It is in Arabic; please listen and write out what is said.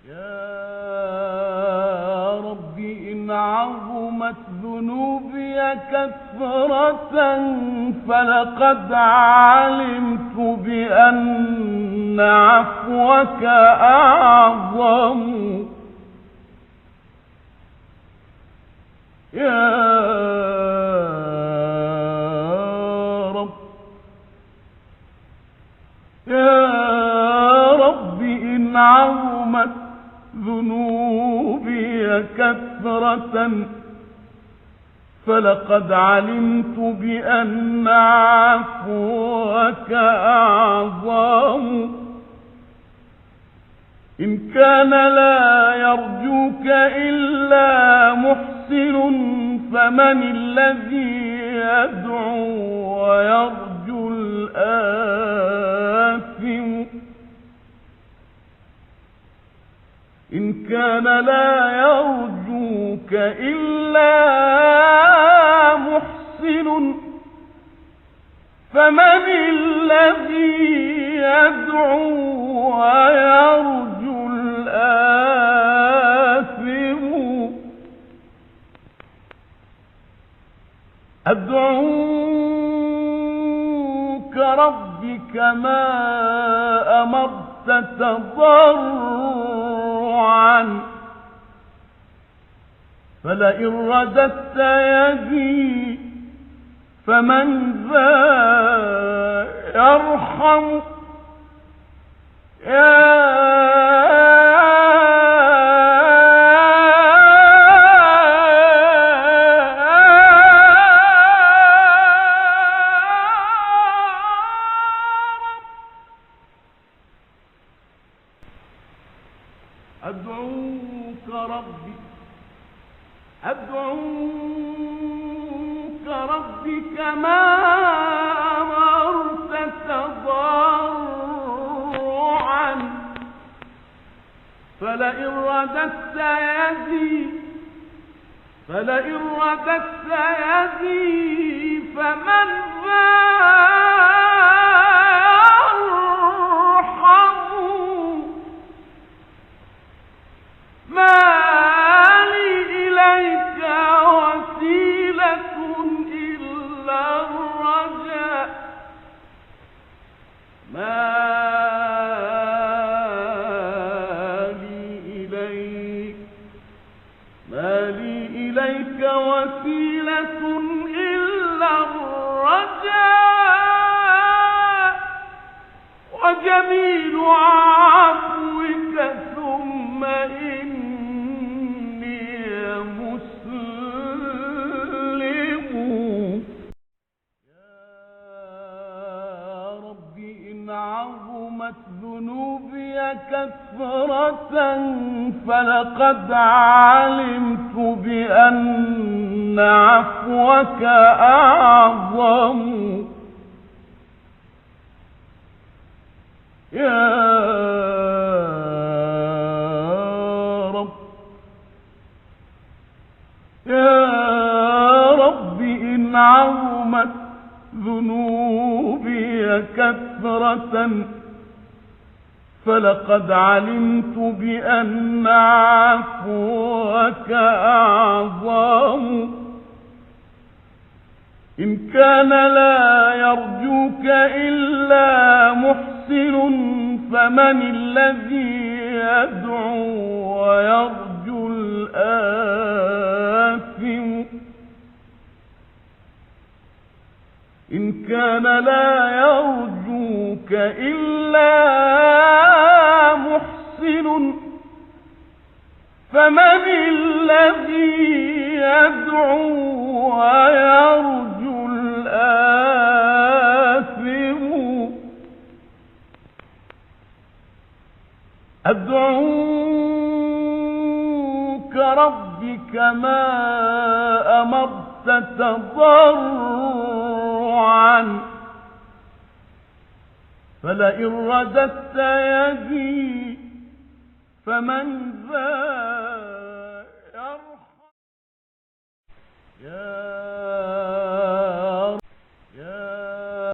يا رب إن عظمت ذنوبي كثرة فلقد علمت بأن عفوك أعظم. يا رب إن عظمت ذنوبي كثرة فلقد علمت بأن عفوك أعظم. إن كان لا يرجوك إلا محسن فمن الذي يدعو ويرجو الآثم. إن كان لا يرجوك إلا محسن فمن الذي يدعو ويرجو الآثم. أدعوك ربي كما أمرت تضرعا فلئن رددت يدي فمن ذا يرحم. أدعوك ربي كما أمرت تضرعا فلئن رددت يدي فمن ذا يرحم. ما لي إليك وسيلة إلا الرجاء. ما لي إليك وسيلة إلا الرجاء وجميل عفوك ثم إني مسلم. يا رب إن عظمت ذنوبي كثرة فلقد علمت بأن عفوك أعظم. يا رب إن عظمت ذنوبي كثرة فلقد علمت بأن عفوك أعظم. إن كان لا يرجوك إلا محسن فمن الذي يدعو ويرجو الآثم. إن كان لا يرجوك إلا محسن فمن الذي يدعو ويرجو الآثم. أدعوك ربي كما أمرت تضرعا فلئن رددت يدي فمن ذا يرحم.